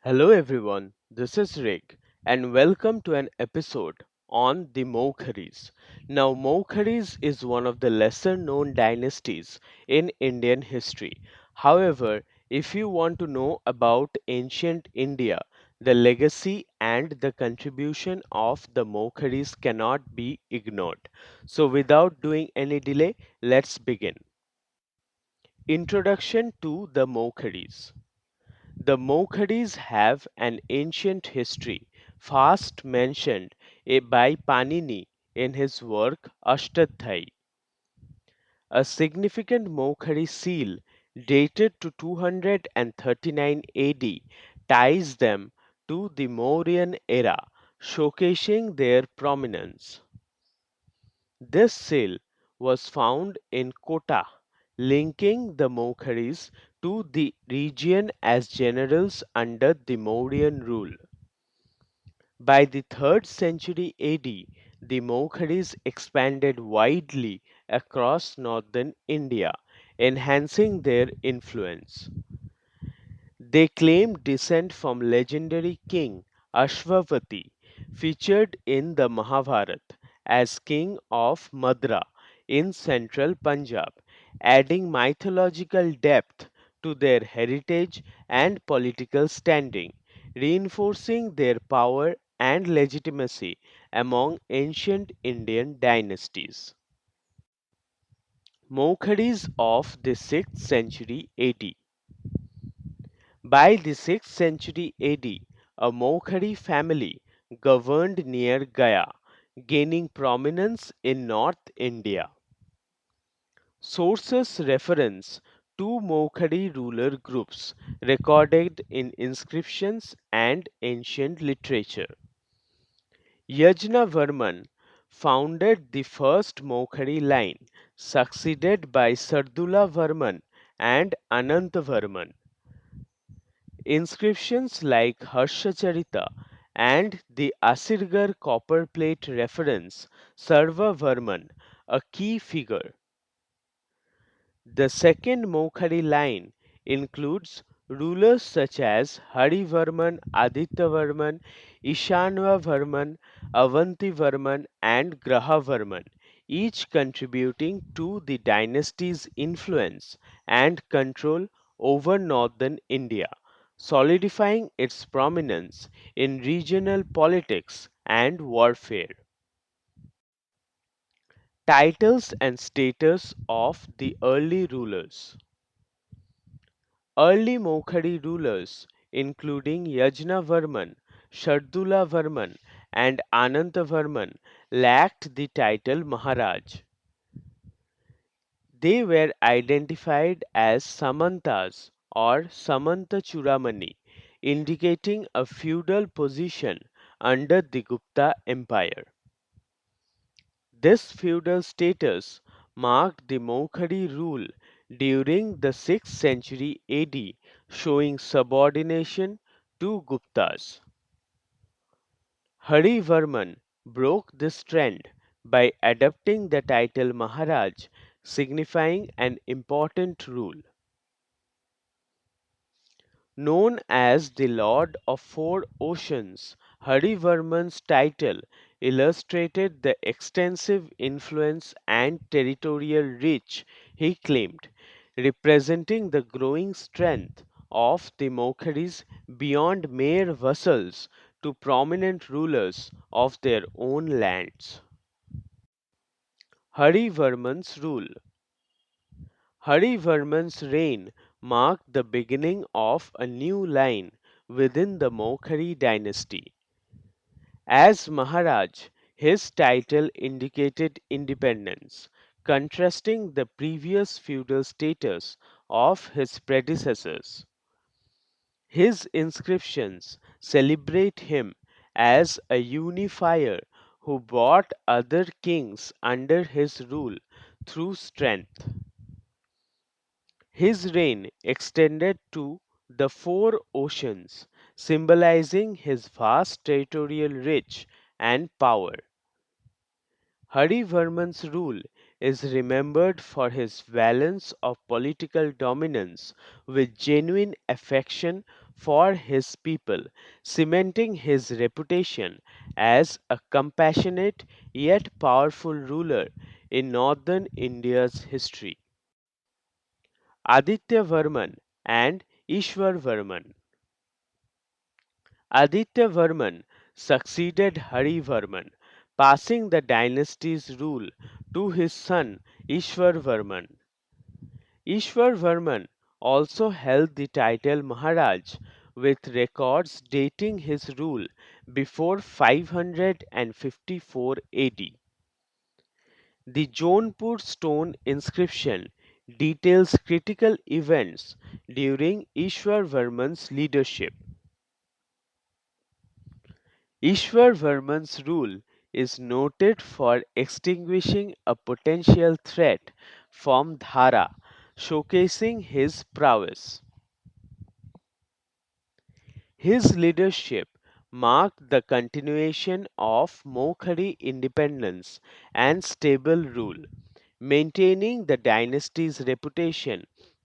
Hello everyone, this is Rick and welcome to an episode on the Maukharis. Now, Maukharis is one of the lesser known dynasties in Indian history. However, if you want to know about ancient India, the legacy and the contribution of the Maukharis cannot be ignored. So, without doing any delay, let's begin. Introduction to the Maukharis. The Maukharis have an ancient history, first mentioned by Panini in his work Ashtadhyayi. A significant Maukhari seal dated to 239 AD ties them to the Mauryan era, showcasing their prominence. This seal was found in Kota, linking the Maukharis to the region as generals under the Mauryan rule. By the 3rd century AD, the Maukharis expanded widely across northern India, enhancing their influence. They claimed descent from legendary king Ashwapati, featured in the Mahabharata as king of Madra in central Punjab, adding mythological depth to their heritage and political standing, reinforcing their power and legitimacy among ancient Indian dynasties. Maukharis of the 6th century AD. By the 6th century AD, a Maukhari family governed near Gaya, gaining prominence in North India. Sources reference two Maukhari ruler groups recorded in inscriptions and ancient literature. Yajna Varman founded the first Maukhari line, succeeded by Sardula Varman and Ananta Varman. Inscriptions like Harshacharita and the Asirgar copper plate reference Sarva Varman, a key figure. The second Maukhari line includes rulers such as Hari Varman, Aditya Varman, Isana Varman, Avanti Varman, and Graha Varman, each contributing to the dynasty's influence and control over northern India, solidifying its prominence in regional politics and warfare. Titles and status of the early rulers. Early Maukhari rulers, including Yajna Varman, Shardula Varman, and Ananta Varman, lacked the title Maharaj. They were identified as Samantas or Samanta Churamani, indicating a feudal position under the Gupta Empire. This feudal status marked the Maukhari rule during the 6th century AD, showing subordination to Guptas. Hari Varman broke this trend by adopting the title Maharaj, signifying an important rule. Known as the Lord of Four Oceans, Hari Varman's title illustrated the extensive influence and territorial reach he claimed, representing the growing strength of the Maukharis beyond mere vassals to prominent rulers of their own lands. Hari Varman's rule. Hari Varman's reign marked the beginning of a new line within the Maukhari dynasty. As Maharaj, his title indicated independence, contrasting the previous feudal status of his predecessors. His inscriptions celebrate him as a unifier who brought other kings under his rule through strength. His reign extended to the four oceans, symbolizing his vast territorial reach and power. Hari Varman's rule is remembered for his balance of political dominance with genuine affection for his people, cementing his reputation as a compassionate yet powerful ruler in northern India's history. Aditya Varman and Ishwar Varman. Aditya Varman succeeded Hari Varman, passing the dynasty's rule to his son Ishwar Varman. Ishwar Varman also held the title Maharaj, with records dating his rule before 554 AD. The Jaunpur stone inscription details critical events during Ishwar Varman's leadership. Ishwar Varman's rule is noted for extinguishing a potential threat from Dhara, showcasing his prowess. His leadership marked the continuation of Maukhari independence and stable rule, maintaining the dynasty's reputation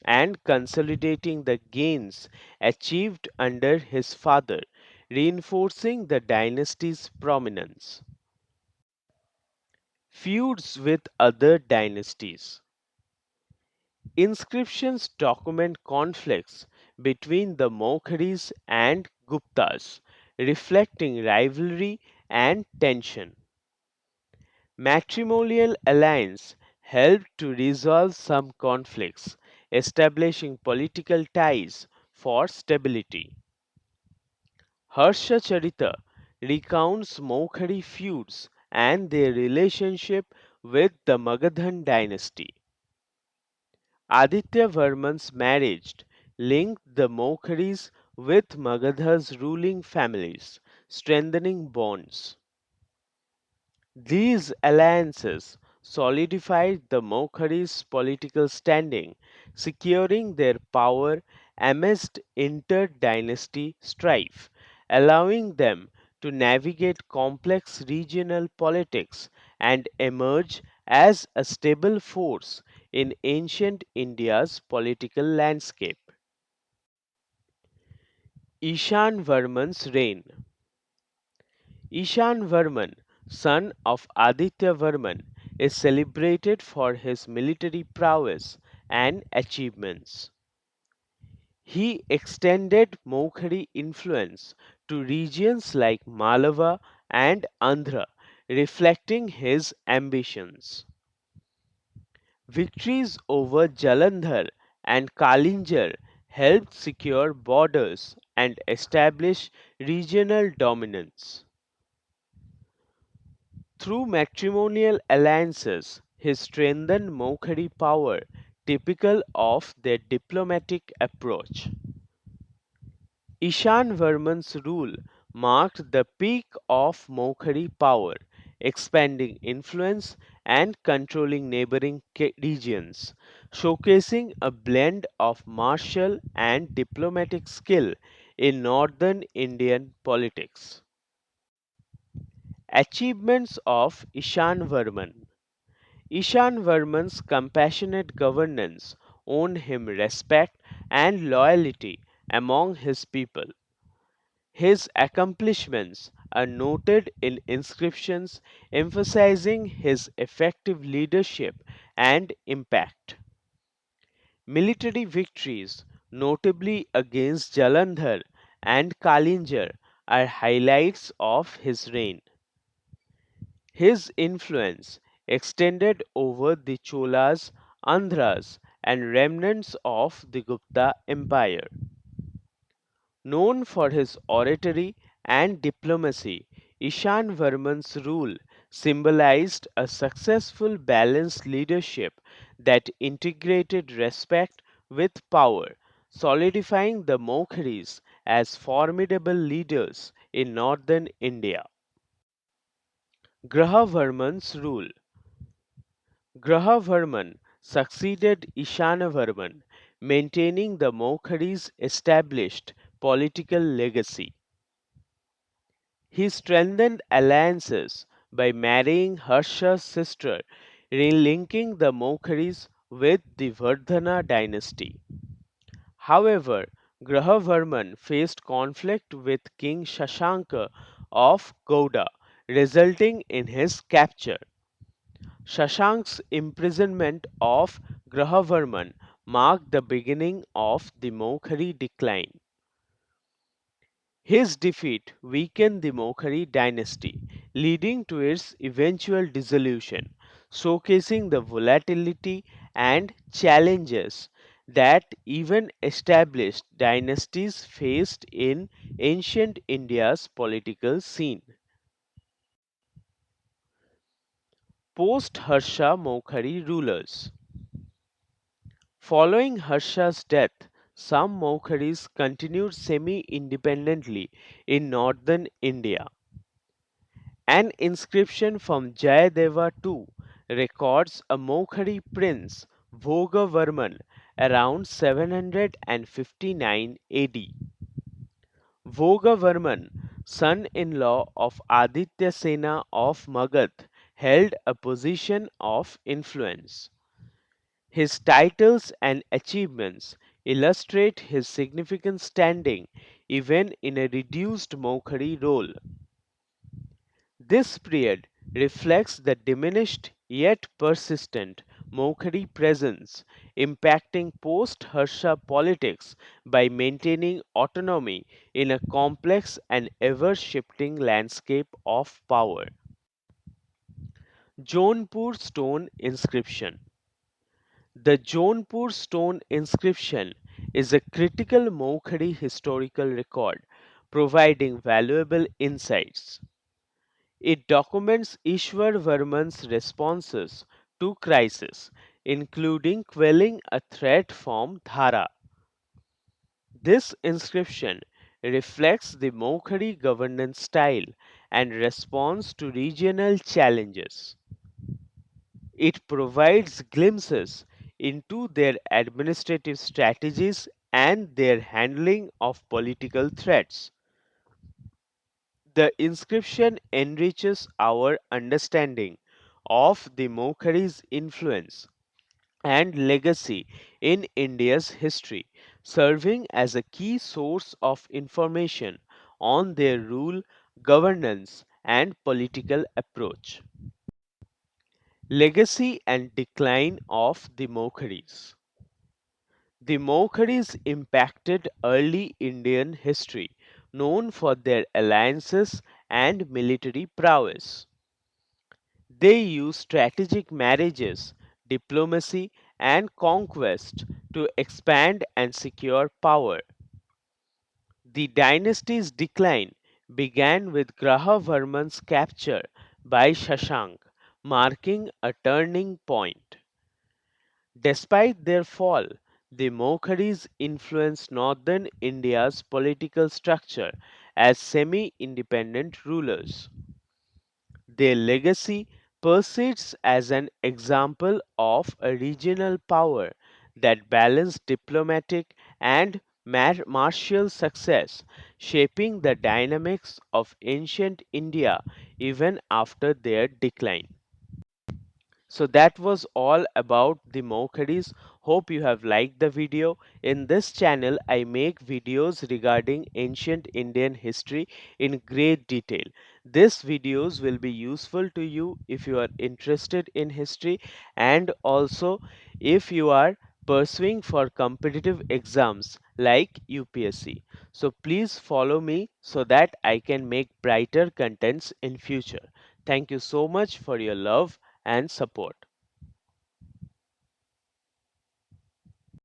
and consolidating the gains achieved under his father, reinforcing the dynasty's prominence. Feuds with other dynasties. Inscriptions document conflicts between the Maukharis and Guptas, reflecting rivalry and tension. Matrimonial alliance helped to resolve some conflicts, establishing political ties for stability. Harsha Charita recounts Maukhari feuds and their relationship with the Magadhan dynasty. Aditya Varman's marriage linked the Maukharis with Magadha's ruling families, strengthening bonds. These alliances solidified the Maukharis' political standing, securing their power amidst inter-dynasty strife, allowing them to navigate complex regional politics and emerge as a stable force in ancient India's political landscape. Ishan Varman's reign. Ishan Varman, son of Aditya Varman, is celebrated for his military prowess and achievements. He extended Maukhari influence to regions like Malava and Andhra, reflecting his ambitions. Victories over Jalandhar and Kalinjar helped secure borders and establish regional dominance. Through matrimonial alliances, he strengthened Maukhari power, typical of their diplomatic approach. Ishan Varman's rule marked the peak of Maukhari power, expanding influence and controlling neighboring regions, showcasing a blend of martial and diplomatic skill in northern Indian politics. Achievements of Ishan Varman. Ishan Varman's compassionate governance won him respect and loyalty among his people. His accomplishments are noted in inscriptions emphasizing his effective leadership and impact. Military victories, notably against Jalandhar and Kalinjar, are highlights of his reign. His influence extended over the Cholas, Andhras, and remnants of the Gupta Empire. Known for his oratory and diplomacy, Ishan Varman's rule symbolized a successful balanced leadership that integrated respect with power, solidifying the Maukharis as formidable leaders in northern India. Graha Varman's rule. Graha Varman succeeded Ishana Varman, maintaining the Maukharis' established political legacy. He strengthened alliances by marrying Harsha's sister, relinking the Maukharis with the Vardhana dynasty. However, Graha Varman faced conflict with King Shashanka of Gouda, resulting in his capture. Shashank's imprisonment of Graha Varman marked the beginning of the Maukhari decline. His defeat weakened the Maukhari dynasty, leading to its eventual dissolution, showcasing the volatility and challenges that even established dynasties faced in ancient India's political scene. Post Harsha Maukhari rulers. Following Harsha's death, some Maukharis continued semi independently in northern India. An inscription from Jayadeva II records a Maukhari prince, Bhoga Varman, around 759 AD. Bhoga Varman, son in law of Aditya Sena of Magadh, held a position of influence. His titles and achievements illustrate his significant standing even in a reduced Maukhari role. This period reflects the diminished yet persistent Maukhari presence, impacting post Harsha politics by maintaining autonomy in a complex and ever shifting landscape of power. Jaunpur stone inscription. The Jaunpur stone inscription is a critical Maukhari historical record, providing valuable insights. It documents Ishwar Varman's responses to crisis, including quelling a threat from Dhara. This inscription reflects the Maukhari governance style and response to regional challenges. It provides glimpses into their administrative strategies and their handling of political threats. The inscription enriches our understanding of the Maukhari's influence and legacy in India's history, serving as a key source of information on their rule, governance, and political approach. Legacy and decline of the Maukharis. The Maukharis impacted early Indian history, known for their alliances and military prowess. They used strategic marriages, diplomacy, and conquest to expand and secure power. The dynasty's decline began with Graha Varman's capture by Shashank, marking a turning point. Despite their fall, the Maukharis influenced northern India's political structure as semi independent rulers. Their legacy persists as an example of a regional power that balanced diplomatic and martial success, shaping the dynamics of ancient India even after their decline. So that was all about the Maukharis. Hope you have liked the video. In this channel, I make videos regarding ancient Indian history in great detail. These videos will be useful to you if you are interested in history and also if you are pursuing for competitive exams like UPSC. So please follow me so that I can make brighter contents in future. Thank you so much for your love and support.